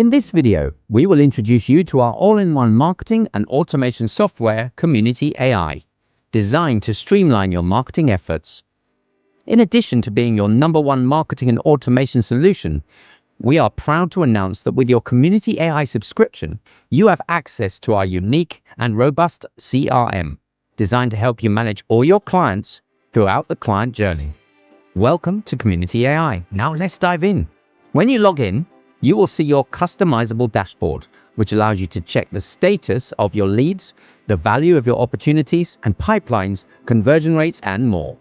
In this video, we will introduce you to our all-in-one marketing and automation software, Communitee-AI, designed to streamline your marketing efforts. In addition to being your #1 marketing and automation solution, we are proud to announce that with your Communitee-AI subscription, you have access to our unique and robust CRM, designed to help you manage all your clients throughout the client journey. Welcome to Communitee-AI. Now let's dive in. When you log in, you will see your customizable dashboard, which allows you to check the status of your leads, the value of your opportunities and pipelines, conversion rates, and more.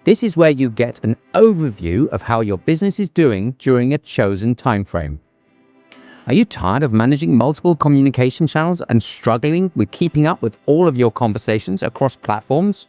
This is where you get an overview of how your business is doing during a chosen time frame. Are you tired of managing multiple communication channels and struggling with keeping up with all of your conversations across platforms?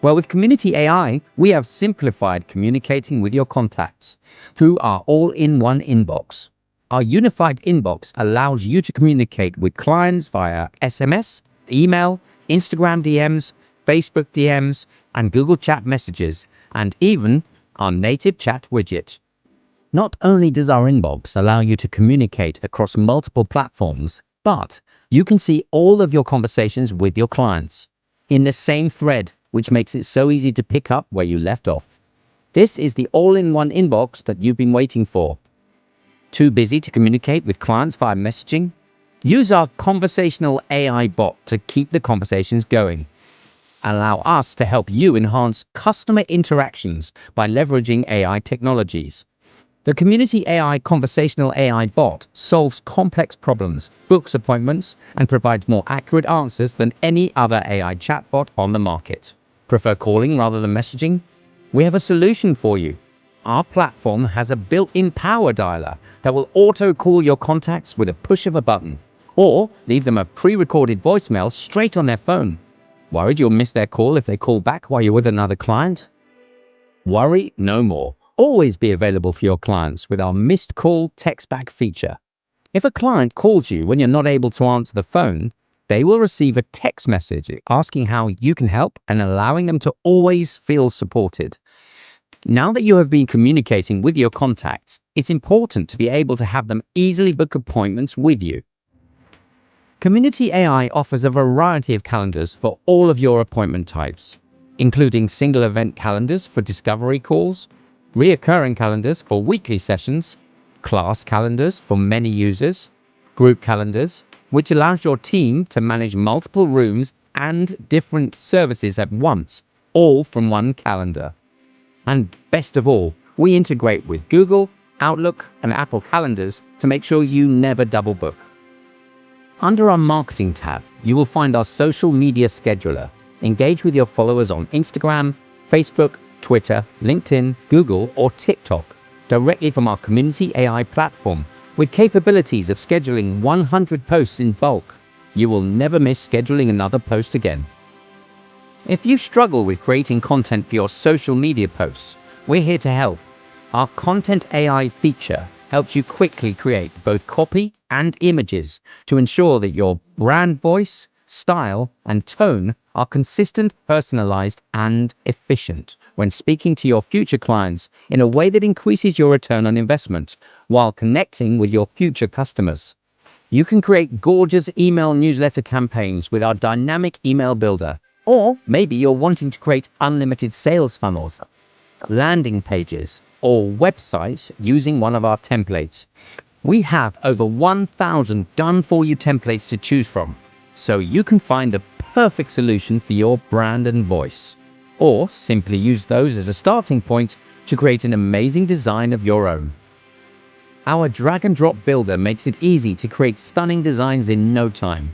Well, with Communitee-AI, we have simplified communicating with your contacts through our all-in-one inbox. Our unified inbox allows you to communicate with clients via SMS, email, Instagram DMs, Facebook DMs, and Google Chat messages, and even our native chat widget. Not only does our inbox allow you to communicate across multiple platforms, but you can see all of your conversations with your clients in the same thread, which makes it so easy to pick up where you left off. This is the all-in-one inbox that you've been waiting for. Too busy to communicate with clients via messaging? Use our conversational AI bot to keep the conversations going. Allow us to help you enhance customer interactions by leveraging AI technologies. The Communitee-AI conversational AI bot solves complex problems, books appointments, and provides more accurate answers than any other AI chatbot on the market. Prefer calling rather than messaging? We have a solution for you. Our platform has a built-in power dialer that will auto-call your contacts with a push of a button, or leave them a pre-recorded voicemail straight on their phone. Worried you'll miss their call if they call back while you're with another client? Worry no more. Always be available for your clients with our missed call text back feature. If a client calls you when you're not able to answer the phone, they will receive a text message asking how you can help and allowing them to always feel supported. Now that you have been communicating with your contacts, it's important to be able to have them easily book appointments with you. Communitee-AI offers a variety of calendars for all of your appointment types, including single event calendars for discovery calls, reoccurring calendars for weekly sessions, class calendars for many users, group calendars, which allows your team to manage multiple rooms and different services at once, all from one calendar. And best of all, we integrate with Google, Outlook, and Apple calendars to make sure you never double book. Under our marketing tab, you will find our social media scheduler. Engage with your followers on Instagram, Facebook, Twitter, LinkedIn, Google, or TikTok directly from our Communitee-AI platform with capabilities of scheduling 100 posts in bulk. You will never miss scheduling another post again. If you struggle with creating content for your social media posts, we're here to help. Our Content AI feature helps you quickly create both copy and images to ensure that your brand voice, style, and tone are consistent, personalized, and efficient when speaking to your future clients in a way that increases your return on investment while connecting with your future customers. You can create gorgeous email newsletter campaigns with our dynamic email builder. Or maybe you're wanting to create unlimited sales funnels, landing pages, or websites using one of our templates. We have over 1,000 done-for-you templates to choose from, so you can find the perfect solution for your brand and voice. Or simply use those as a starting point to create an amazing design of your own. Our drag-and-drop builder makes it easy to create stunning designs in no time.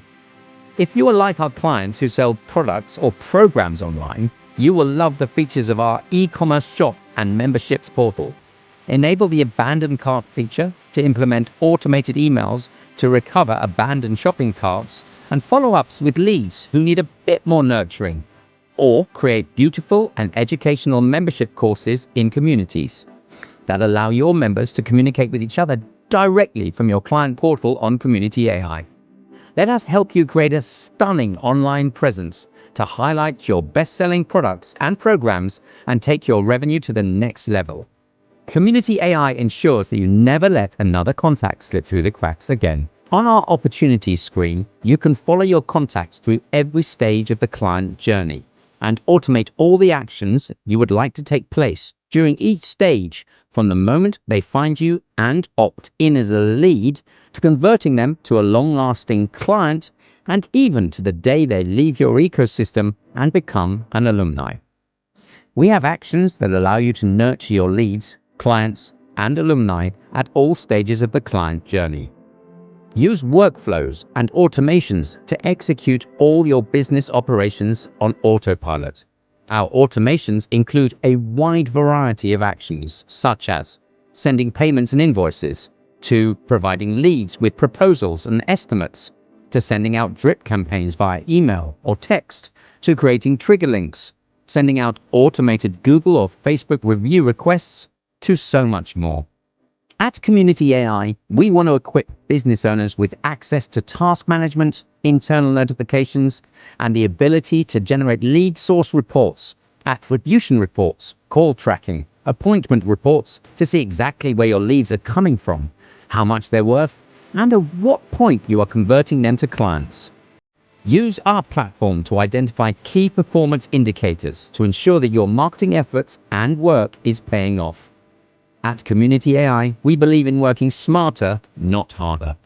If you are like our clients who sell products or programs online, you will love the features of our e-commerce shop and memberships portal. Enable the abandoned cart feature to implement automated emails to recover abandoned shopping carts and follow-ups with leads who need a bit more nurturing. Or create beautiful and educational membership courses in communities that allow your members to communicate with each other directly from your client portal on Communitee-AI. Let us help you create a stunning online presence to highlight your best-selling products and programs and take your revenue to the next level. Communitee-AI ensures that you never let another contact slip through the cracks again. On our opportunities screen, you can follow your contacts through every stage of the client journey and automate all the actions you would like to take place during each stage, from the moment they find you and opt in as a lead to converting them to a long-lasting client, and even to the day they leave your ecosystem and become an alumni. We have actions that allow you to nurture your leads, clients, and alumni at all stages of the client journey. Use workflows and automations to execute all your business operations on autopilot. Our automations include a wide variety of actions, such as sending payments and invoices, to providing leads with proposals and estimates, to sending out drip campaigns via email or text, to creating trigger links, sending out automated Google or Facebook review requests, to so much more. At Communitee-AI, we want to equip business owners with access to task management, internal notifications, and the ability to generate lead source reports, attribution reports, call tracking, appointment reports to see exactly where your leads are coming from, how much they're worth, and at what point you are converting them to clients. Use our platform to identify key performance indicators to ensure that your marketing efforts and work is paying off. At Communitee-AI, we believe in working smarter, not harder.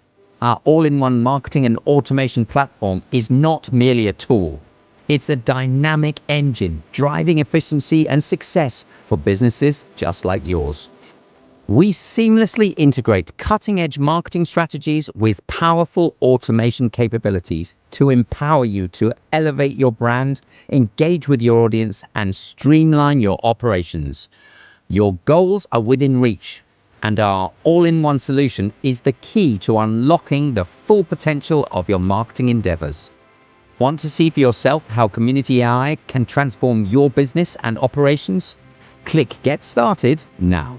Our all-in-one marketing and automation platform is not merely a tool. It's a dynamic engine driving efficiency and success for businesses just like yours. We seamlessly integrate cutting-edge marketing strategies with powerful automation capabilities to empower you to elevate your brand, engage with your audience, and streamline your operations. Your goals are within reach, and our all-in-one solution is the key to unlocking the full potential of your marketing endeavors. Want to see for yourself how Communitee-AI can transform your business and operations? Click Get Started now.